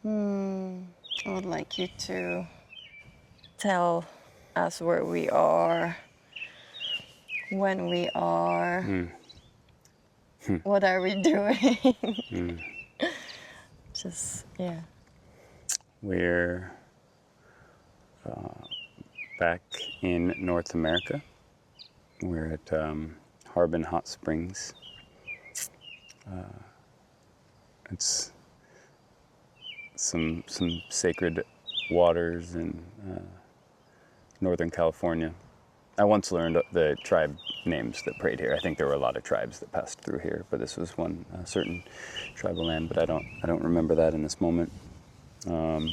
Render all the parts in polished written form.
I would like you to tell us where we are, when we are, what are we doing? Just, yeah. We're back in North America. We're at Harbin Hot Springs. It's some sacred waters in Northern California. I once learned the tribe names that prayed here. I think there were a lot of tribes that passed through here, but this was one certain tribal land. But I don't remember that in this moment. But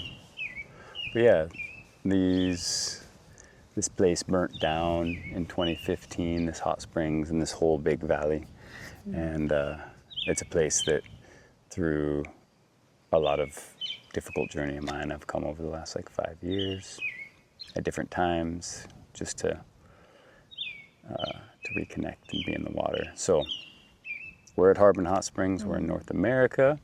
yeah, this place burnt down in 2015. This hot springs and this whole big valley, and it's a place that, through a lot of difficult journey of mine, I've come over the last 5 years at different times just to reconnect and be in the water. So we're at Harbin Hot Springs. We're in North America.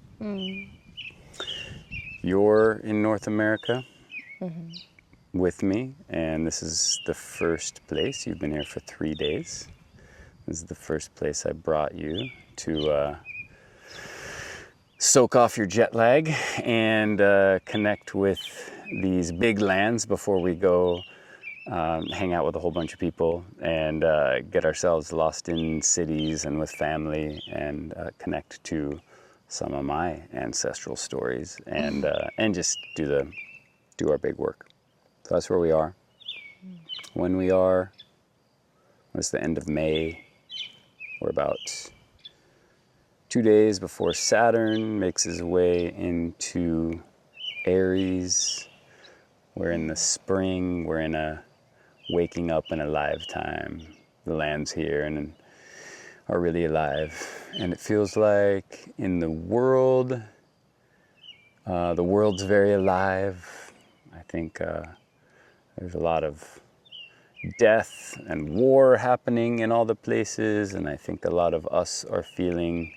You're in North America with me, and this is the first place. You've been here for 3 days. This is the first place I brought you to soak off your jet lag and connect with these big lands before we go hang out with a whole bunch of people and get ourselves lost in cities and with family and connect to some of my ancestral stories and just do our big work. So that's where we are. When we are, it's the end of May. We're about 2 days before Saturn makes his way into Aries. We're in the spring. We're in a waking up and alive time. The lands here and are really alive. And it feels like in the world's very alive. I think there's a lot of death and war happening in all the places, and I think a lot of us are feeling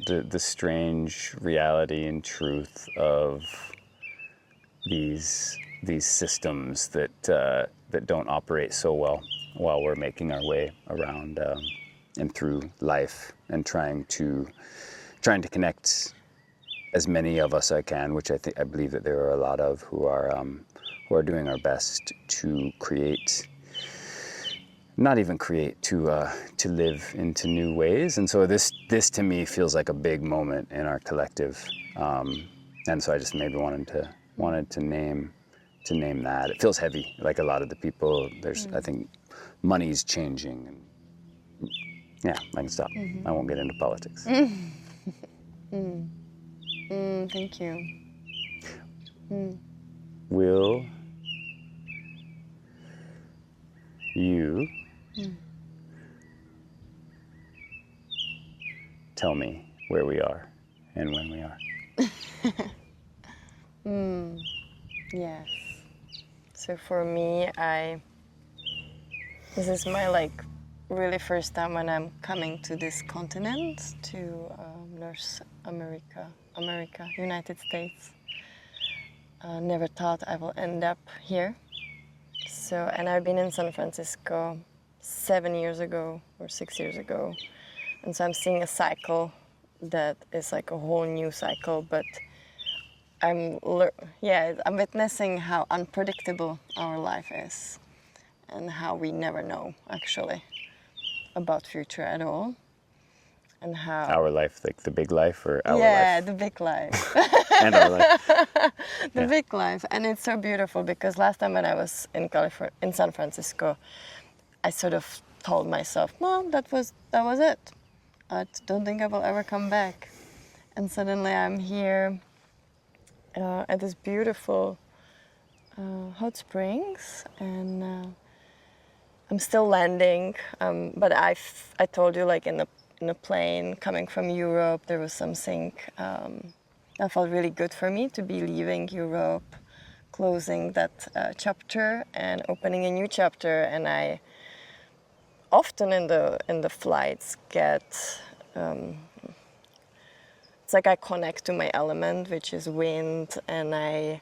the strange reality and truth of these systems that don't operate so well while we're making our way around and through life and trying to connect as many of us I can, which I believe that there are a lot of who are doing our best to create, not even create, to live into new ways. And so this to me feels like a big moment in our collective, and so I just maybe wanted to name that. It feels heavy, like a lot of the people. I think money's changing, and yeah, I can stop. I won't get into politics. Thank you. Will you tell me where we are and when we are? Yes. So for me, this is my really first time when I'm coming to this continent, to North America, United States. Never thought I will end up here. So, and I've been in San Francisco 7 years ago or 6 years ago. And so I'm seeing a cycle that is like a whole new cycle, but I'm witnessing how unpredictable our life is and how we never know actually about future at all. And how our life, like the big life, or our life? Yeah, the big life. And our life. The big life. And it's so beautiful because last time when I was in San Francisco, I sort of told myself, no, that was it. I don't think I will ever come back. And suddenly I'm here at this beautiful hot springs, and I'm still landing. But I told you, in a plane coming from Europe, there was something that felt really good for me to be leaving Europe, closing that chapter and opening a new chapter. And I often in the flights get it's like I connect to my element, which is wind, and I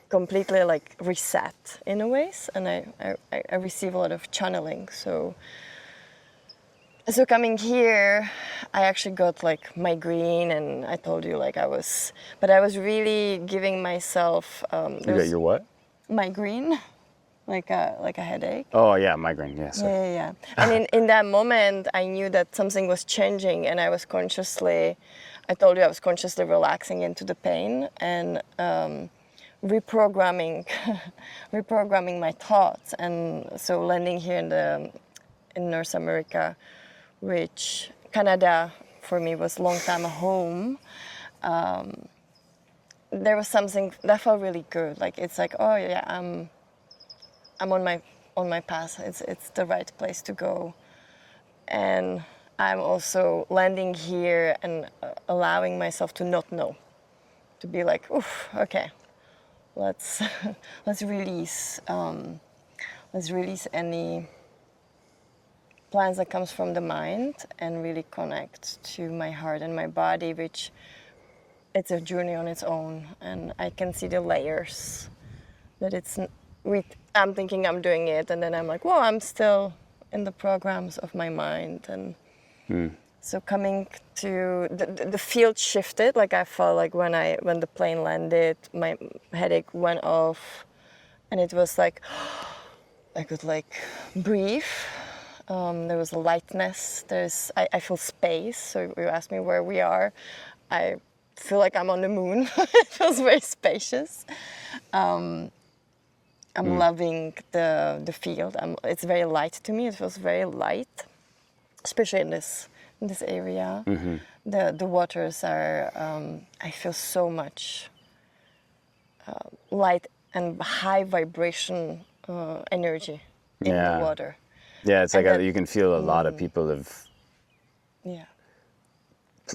completely like reset in a ways, and I receive a lot of channeling. So coming here, I actually got like migraine, and I told you like I was really giving myself You got your what? migraine, like a headache. Oh yeah, migraine. Yeah. Sorry. Yeah. And in that moment, I knew that something was changing, and I was consciously relaxing into the pain and reprogramming my thoughts. And so landing here in North America, which Canada for me was a long time home, there was something that felt really good. Like it's like, oh yeah, I'm on my path. It's the right place to go, and I'm also landing here and allowing myself to not know, to be like, oof, okay, let's release any plans that comes from the mind and really connect to my heart and my body, which it's a journey on its own, and I can see the layers that I'm thinking I'm doing it, and then I'm like, well, I'm still in the programs of my mind. And so coming to the field shifted. Like I felt like when the plane landed, my headache went off, and it was like I could like breathe. There was a lightness. I feel space. So you asked me where we are. I feel like I'm on the moon. It feels very spacious. I'm loving the field. It's very light to me. It feels very light, especially in this area. Mm-hmm. The waters are. I feel so much light and high vibration energy in the water. Yeah, it's like you can feel a lot of people have. Yeah.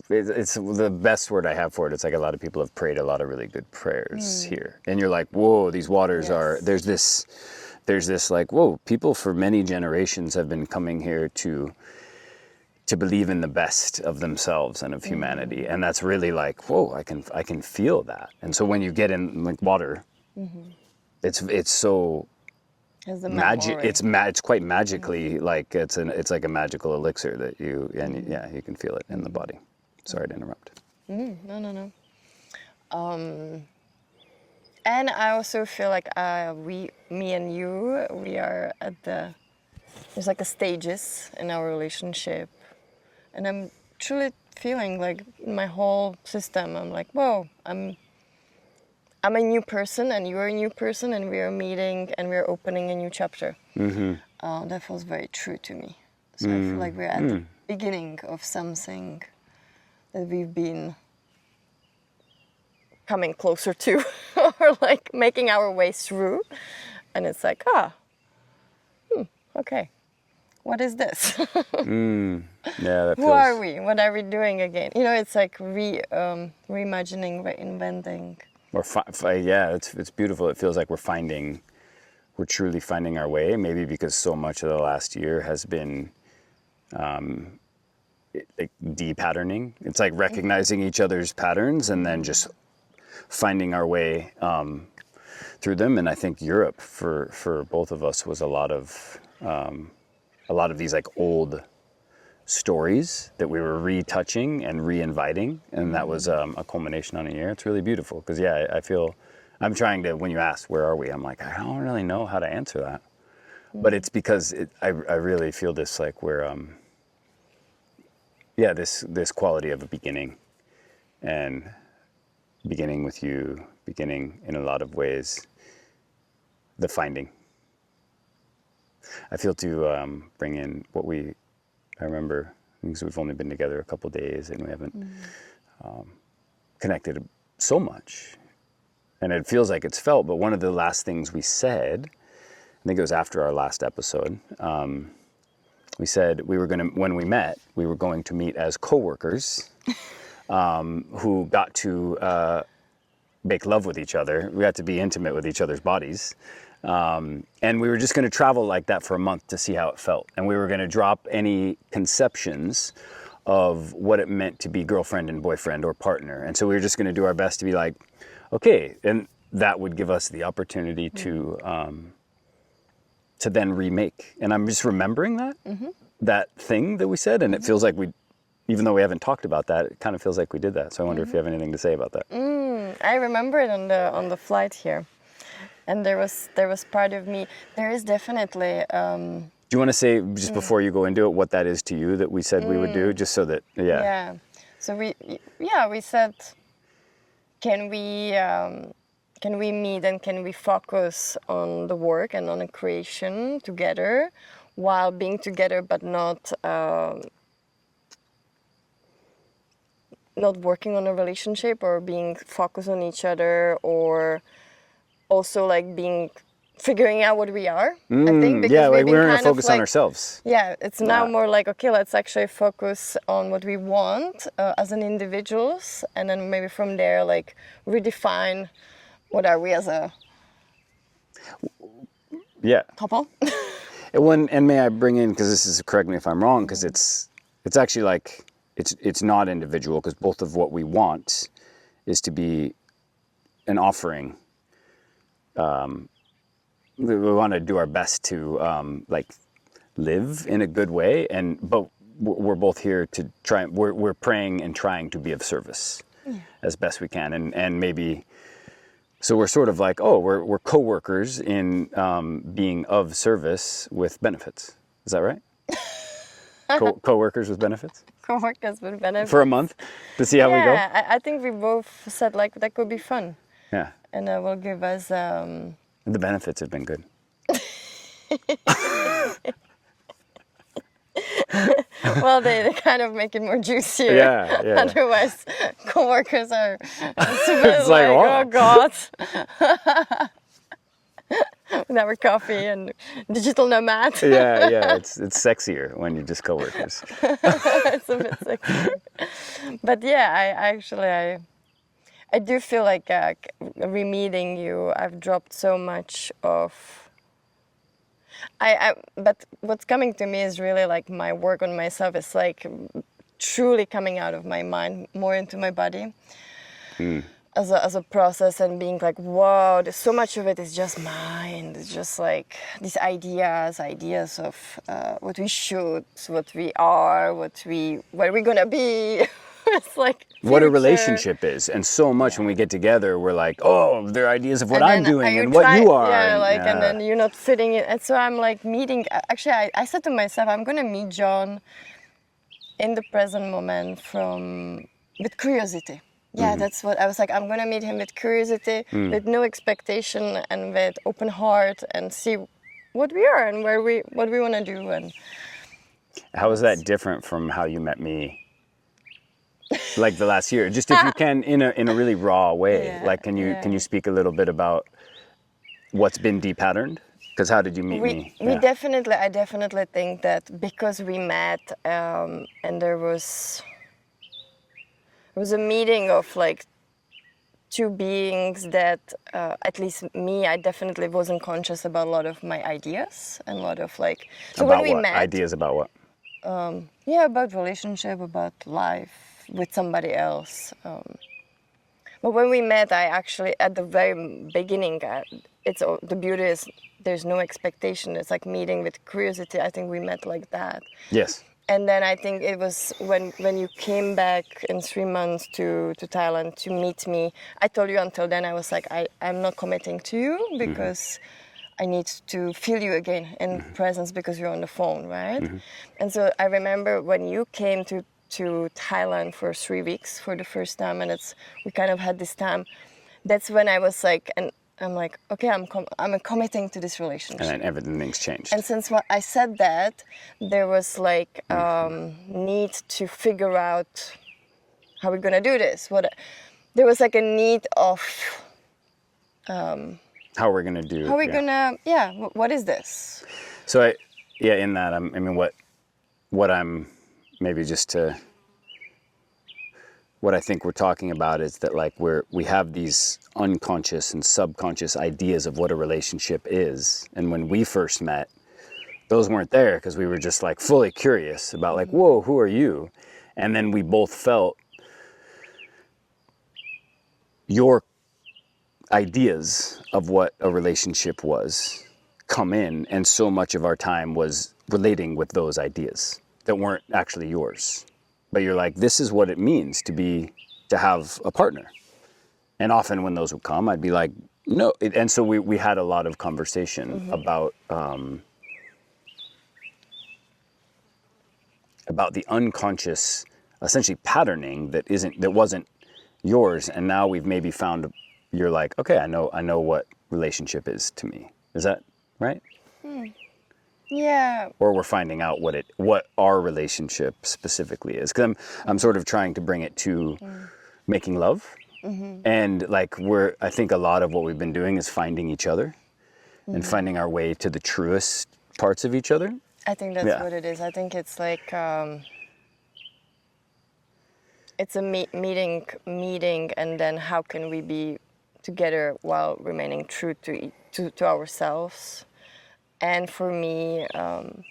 It's the best word I have for it. It's like a lot of people have prayed a lot of really good prayers here, and you're like, whoa, these waters are. There's this like, whoa, people for many generations have been coming here to believe in the best of themselves and of humanity, and that's really like, whoa, I can feel that. And so when you get in like water, it's so. It's quite magically like it's like a magical elixir that you can feel it in the body. Sorry to interrupt. No. And I also feel like me and you, we are at there's like a stages in our relationship, and I'm truly feeling like in my whole system, I'm like, whoa, I'm a new person, and you're a new person, and we are meeting, and we're opening a new chapter. Mm-hmm. That feels very true to me. So I feel like we're at the beginning of something that we've been coming closer to, or like making our way through. And it's like, okay, what is this? Yeah, that feels... Who are we? What are we doing again? You know, it's like reimagining, reinventing. Or it's beautiful. It feels like we're truly finding our way. Maybe because so much of the last year has been like de-patterning. It's like recognizing each other's patterns and then just finding our way through them. And I think Europe for both of us was a lot of these like old stories that we were retouching and re-inviting, and that was a culmination on a year. It's really beautiful because I feel I'm trying to, when you ask where are we, I'm like, I don't really know how to answer that, but it's because I really feel this like we're this quality of a beginning, and beginning with you, beginning in a lot of ways, the finding. I feel to bring in what I remember, because we've only been together a couple of days and we haven't connected so much. And it feels like it's felt, but one of the last things we said, I think it was after our last episode, we said when we met, we were going to meet as coworkers who got to make love with each other. We got to be intimate with each other's bodies. And we were just going to travel like that for a month to see how it felt. And we were going to drop any conceptions of what it meant to be girlfriend and boyfriend or partner. And so we were just going to do our best to be like, okay, and that would give us the opportunity to then remake. And I'm just remembering that thing that we said, and it feels like even though we haven't talked about that, it kind of feels like we did that. So I wonder if you have anything to say about that. I remember it on the flight here, and there was part of me. There is definitely. Do you want to say, just before you go into it, what that is to you that we said we would do, just so that, Yeah. So we said, can we meet and can we focus on the work and on a creation together, while being together, but not working on a relationship or being focused on each other, or also like figuring out what we are, I think. Because like we're going to kind of focus on ourselves. Yeah, it's now more like, okay, let's actually focus on what we want as an individuals, and then maybe from there, like, redefine what are we as a couple. And may I bring in, because this is, correct me if I'm wrong, because it's actually like, it's not individual, because both of what we want is to be an offering. We want to do our best to like live in a good way, but we're both here to try. We're praying and trying to be of service as best we can, and maybe so we're sort of like, we're co-workers in being of service with benefits. Is that right? Co-workers with benefits. Co-workers with benefits for a month to see how we go. Yeah, I think we both said like that could be fun. Yeah, and it will give us. The benefits have been good. Well, they kind of make it more juicier. Yeah. Otherwise, co-workers are it's like oh God. With our coffee and digital nomad. Yeah, it's sexier when you're just co-workers. It's a bit sexier. But yeah, I do feel like re-meeting you, I've dropped so much of. But what's coming to me is really like my work on myself is like truly coming out of my mind more into my body as a process, and being like, whoa, there's so much of it is just mind. It's just like these ideas of what we should, what we are, what we're gonna be. It's like future. What a relationship is, and so much when we get together, we're like, they're ideas of what I'm doing and what you are. And then you're not fitting in. And so I'm like meeting. Actually, I said to myself, I'm gonna meet John in the present moment with curiosity. Yeah, that's what I was like. I'm gonna meet him with curiosity, with no expectation, and with open heart, and see what we are and what we want to do. And how is that different from how you met me? Like the last year, just if you can, in a really raw way. Like, can you speak a little bit about what's been depatterned? Because how did you meet me? I definitely think that because we met, and there was a meeting of like two beings that, at least me, I definitely wasn't conscious about a lot of my ideas and a lot of like. So about when we what? met, Ideas about what? About relationship, about life with somebody else. But when we met, I actually, at the very beginning, the beauty is there's no expectation. It's like meeting with curiosity. I think we met like that. Yes. And then I think it was when you came back in 3 months to Thailand to meet me, I told you until then, I was like, I'm not committing to you because I need to feel you again in presence because you're on the phone, right? And so I remember when you came to Thailand for 3 weeks for the first time, and we kind of had this time. That's when I was like, and I'm like, okay, I'm committing to this relationship. And then everything's changed. And since I said that, there was like need to figure out how we're gonna do this. There was like a need of how we're gonna do. How we're gonna what is this? So in that I mean what I'm maybe just to what I think we're talking about is that like we have these unconscious and subconscious ideas of what a relationship is, and when we first met, those weren't there because we were just like fully curious about like, whoa, who are you? And then we both felt your ideas of what a relationship was come in, and so much of our time was relating with those ideas that weren't actually yours. But you're like, this is what it means to have a partner. And often when those would come, I'd be like, no. And so we had a lot of conversation about the unconscious, essentially patterning that wasn't yours. And now we've maybe found, you're like, okay, I know what relationship is to me. Is that right? Yeah. Or we're finding out what our relationship specifically is. Because I'm sort of trying to bring it to making love. And like I think a lot of what we've been doing is finding each other and finding our way to the truest parts of each other. I think that's what it is. I think it's like it's a meeting, and then how can we be together while remaining true to ourselves. And for me, I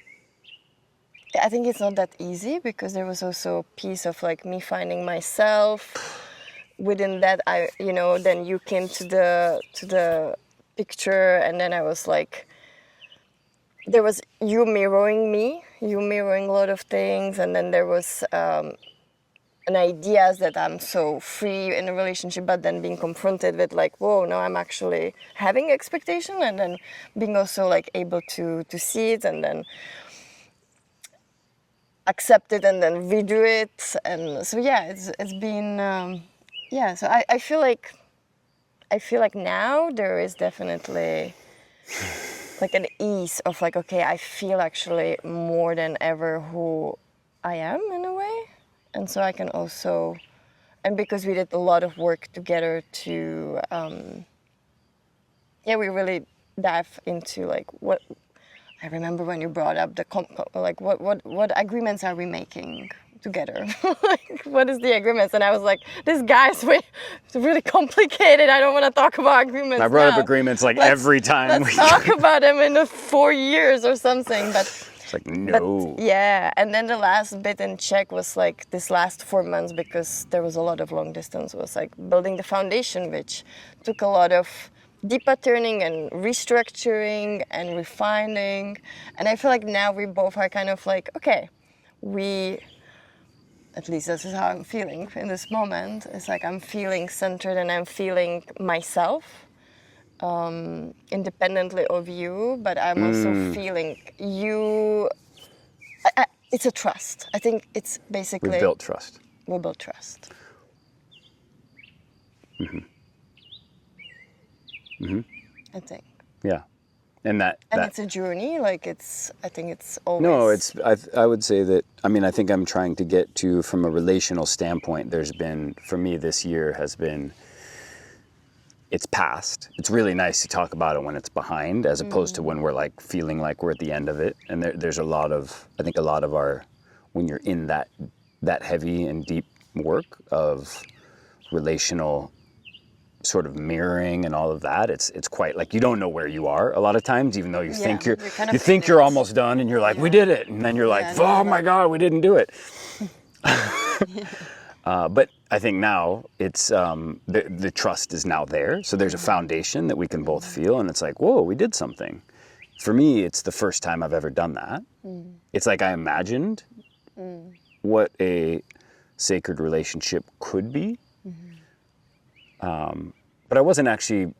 think it's not that easy, because there was also a piece of like me finding myself. Within that, then you came to the picture, and then I was like, there was you mirroring me, you mirroring a lot of things, and then there was an idea that I'm so free in a relationship, but then being confronted with like, whoa, no, I'm actually having expectation, and then being also like able to see it, and then accept it, and then redo it. And so it's been so I feel like now there is definitely like an ease of like, okay, I feel actually more than ever who I am in a way. And so I can also, and because we did a lot of work together to, we really dive into like what, I remember when you brought up like what agreements are we making together? Like, what is the agreements? And I was like, this guy's it's really complicated. I don't want to talk about agreements. I brought up agreements every time. Let's talk about them in the 4 years or something. But it's like, no. And then the last bit in Czech was like this last 4 months, because there was a lot of long distance, was like building the foundation, which took a lot of deeper turning and restructuring and refining. And I feel like now we both are kind of like, okay, at least this is how I'm feeling in this moment. It's like I'm feeling centered, and I'm feeling myself independently of you, but I'm also feeling you. It's a trust. I think it's basically... We built trust. We built trust. I think. Yeah. And it's a journey, like I think it's always... No, I would say that, I think I'm trying to get to, from a relational standpoint, there's been, for me this year has been, it's past. It's really nice to talk about it when it's behind, as opposed to when we're like feeling like we're at the end of it. And there's a lot of our, when you're in that heavy and deep work of relational sort of mirroring and all of that, it's quite like you don't know where you are a lot of times, even though you think you're almost done, and you're like, we did it, and then you're like, oh my God, we didn't do it. But I think now it's the trust is now there, so there's a foundation that we can both feel, and it's like, whoa, we did something. For me, it's the first time I've ever done that. It's like I imagined what a sacred relationship could be. But I wasn't actually,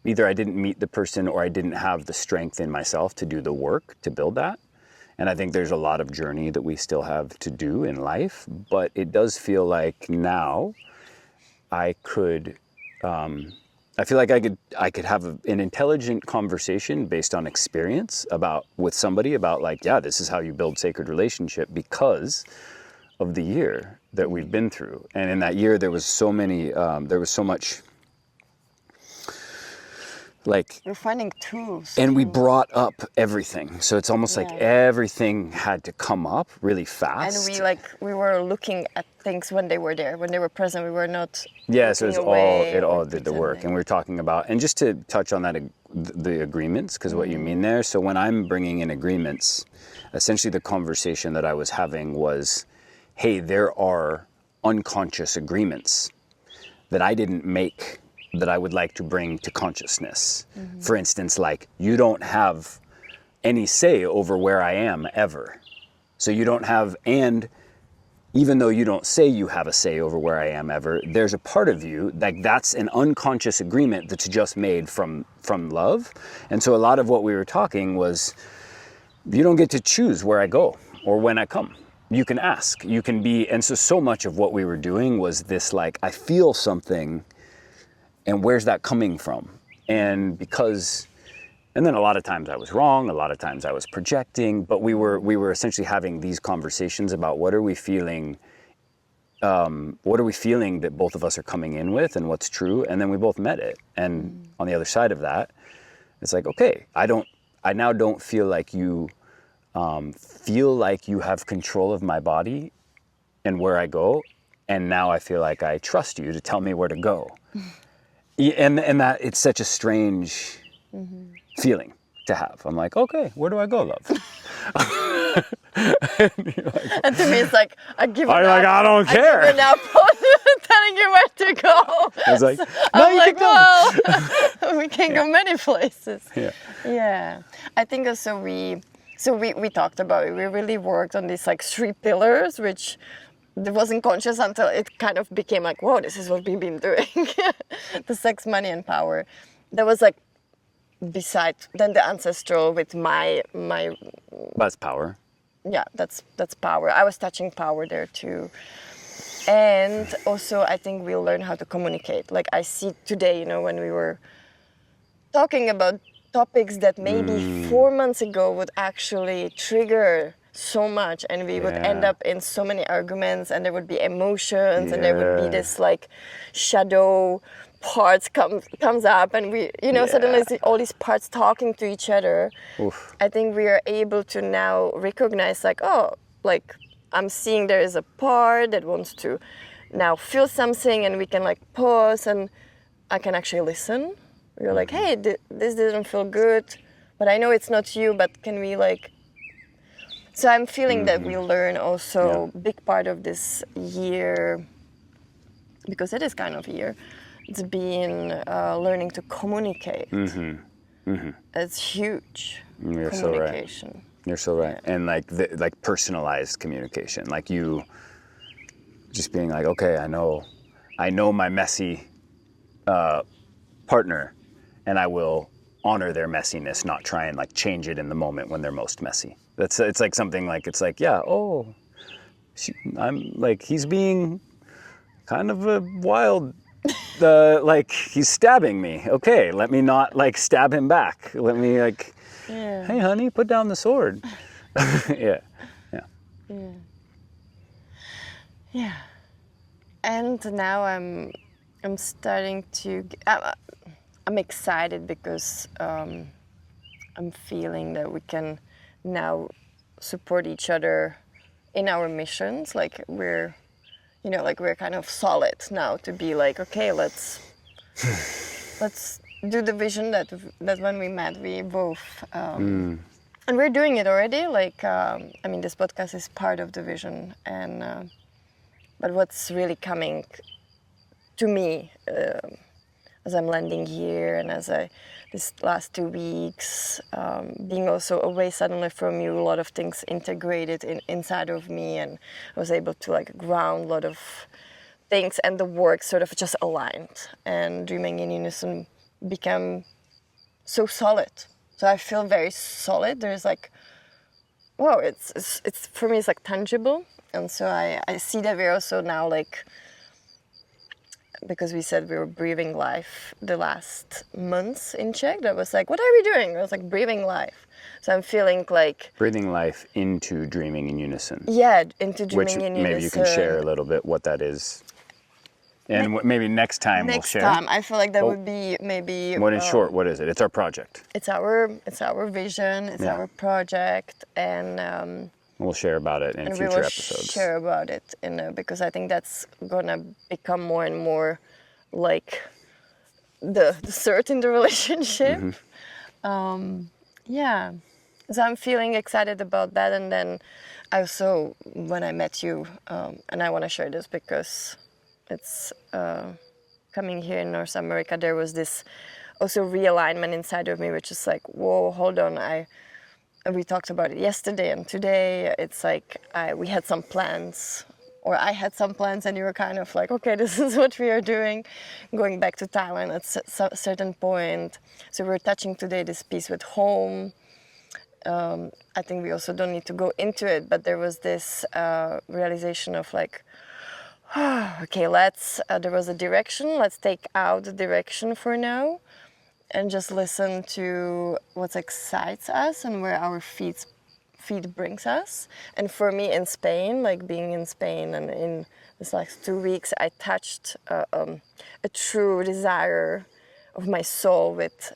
either I didn't meet the person, or I didn't have the strength in myself to do the work to build that. And I think there's a lot of journey that we still have to do in life, but it does feel like now I could, I feel like I could have an intelligent conversation based on experience with somebody about like, yeah, this is how you build sacred relationship, because of the year that we've been through. And in that year, there was so much, like, you're finding tools. And we brought up everything. So it's almost like everything had to come up really fast. And we were looking at things when they were there, when they were present. We were not. Yeah, so it all did the work. And we were talking about, and just to touch on that, the agreements, because what you mean there. So when I'm bringing in agreements, essentially the conversation that I was having was, hey, there are unconscious agreements that I didn't make that I would like to bring to consciousness. For instance, like, you don't have any say over where I am ever. So you don't have, and even though you don't say you have a say over where I am ever, there's a part of you, like, that's an unconscious agreement that's just made from love. And so a lot of what we were talking was, you don't get to choose where I go or when I come. You can ask, you can be, and so much of what we were doing was this, like, I feel something, and where's that coming from? And because, and then a lot of times I was wrong, a lot of times I was projecting, but we were essentially having these conversations about what are we feeling that both of us are coming in with and what's true, and then we both met it. And on the other side of that, it's like, okay, I now don't feel like you have control of my body and where I go, and now I feel like I trust you to tell me where to go. And that it's such a strange feeling to have. I'm like, okay, where do I go, love? And to me, it's like, I don't care. I give an up telling you where to go. I was like, So no, I'm you like, can go. well, we can go many places. Yeah. Yeah. I think also we talked about it. We really worked on these like 3 pillars, which it wasn't conscious until it kind of became like, whoa, this is what we've been doing. The sex, money, and power. That was like beside then the ancestral with my That's power. yeah, that's power. I was touching power there too. And also I think we'll learn how to communicate. Like I see today, when we were talking about topics that maybe 4 months ago would actually trigger so much, and we would end up in so many arguments, and there would be emotions, and there would be this like shadow parts comes up, and we suddenly see all these parts talking to each other. Oof. I think we are able to now recognize like, oh, like I'm seeing there is a part that wants to now feel something, and we can like pause, and I can actually listen. We're like, hey, this didn't feel good, but I know it's not you, but can we like... So I'm feeling that we learn also big part of this year, because it is kind of a year, it's been learning to communicate. It's huge. You're communication. So right. You're so right. Yeah. And like personalized communication, like you just being like, okay, I know my messy partner, and I will honor their messiness, not try and like change it in the moment when they're most messy. It's like something like, it's like, yeah, I'm like, he's being kind of a wild, like he's stabbing me. Okay, let me not like stab him back. Let me like, hey honey, put down the sword. Yeah. And now I'm starting to, I'm excited because I'm feeling that we can now support each other in our missions. Like we're kind of solid now to be like, okay, let's do the vision that when we met, we both, and we're doing it already. Like, this podcast is part of the vision, and but what's really coming to me as I'm landing here, and as this last 2 weeks, being also away suddenly from you, a lot of things integrated inside of me, and I was able to like ground a lot of things, and the work sort of just aligned, and Dreaming in Unison became so solid. So I feel very solid. There's like, wow, it's for me, it's like tangible, and so I see that we're also now like, because we said we were breathing life the last months in Czech, that was like, what are we doing? I was like, breathing life. So I'm feeling like... Breathing life into Dreaming in Unison. Yeah, into Dreaming in Unison. Maybe you can share a little bit what that is. And maybe next time we'll share. Next time, I feel like that would be maybe... What in short, what is it? It's our project. It's our vision, it's our project, and... we'll share about it in future episodes. We will share about it, because I think that's gonna become more and more like the third in the relationship. So I'm feeling excited about that, and then also, when I met you, and I want to share this because it's coming here in North America, there was this also realignment inside of me, which is like, whoa, hold on, we talked about it yesterday and today. It's like we had some plans, or I had some plans, and you were kind of like, okay, this is what we are doing, going back to Thailand at a certain point. So we're touching today this piece with home. I think we also don't need to go into it, but there was this realization of like, okay, there was a direction, let's take out the direction for now and just listen to what excites us and where our feet brings us. And for me in Spain, like being in Spain and in this last 2 weeks, I touched a true desire of my soul with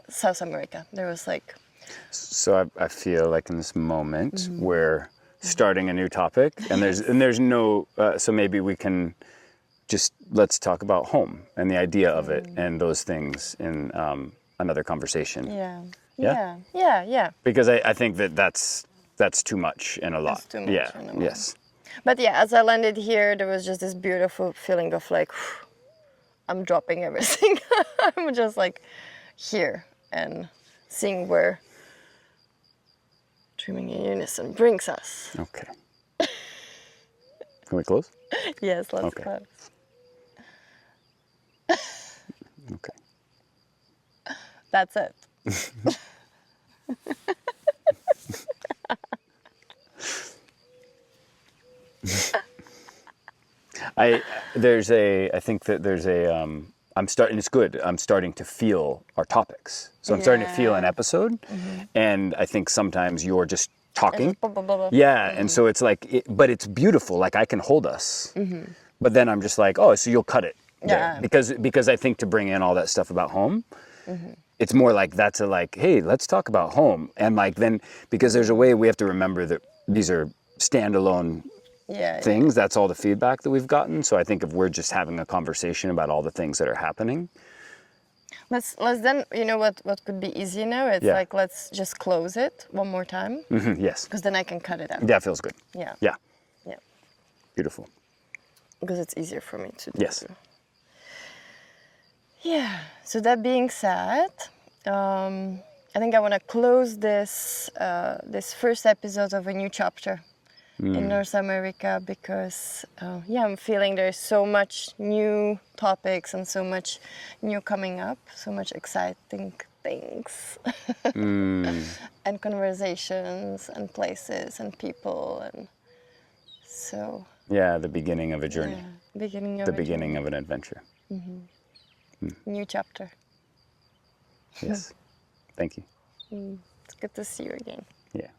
South America. There was like... So I feel like in this moment we're starting a new topic, and there's no, so maybe we can just, let's talk about home and the idea of it and those things in another conversation. Yeah. Because I think that's too much and a lot. That's too much and a lot. Yes. But yeah, as I landed here, there was just this beautiful feeling of like, I'm dropping everything. I'm just like here and seeing where dreaming in unison brings us. Okay. Can we close? Yes, let's Okay. close. Okay. That's it. I think that there's a, it's good. I'm starting to feel our topics. So I'm starting to feel an episode. And I think sometimes you're just talking. Yeah. And so it's like, but it's beautiful. Like I can hold us. But then I'm just like, oh, so you'll cut it there. Because I think to bring in all that stuff about home, it's more like that's a like, hey, let's talk about home. And like then, because there's a way we have to remember that these are standalone things. That's all the feedback that we've gotten. So I think if we're just having a conversation about all the things that are happening. Let's then, you know what could be easy now? It's like, let's just close it one more time. Yes. Because then I can cut it out. Yeah, feels good. Yeah. Beautiful. Because it's easier for me to do. Yes. Yeah. So that being said, I think I want to close this first episode of a new chapter in North America because, I'm feeling there's so much new topics and so much new coming up, so much exciting things and conversations and places and people, and so. Yeah, the beginning of a journey. Yeah, beginning of an adventure. New chapter. Yes. Thank you. It's good to see you again. Yeah.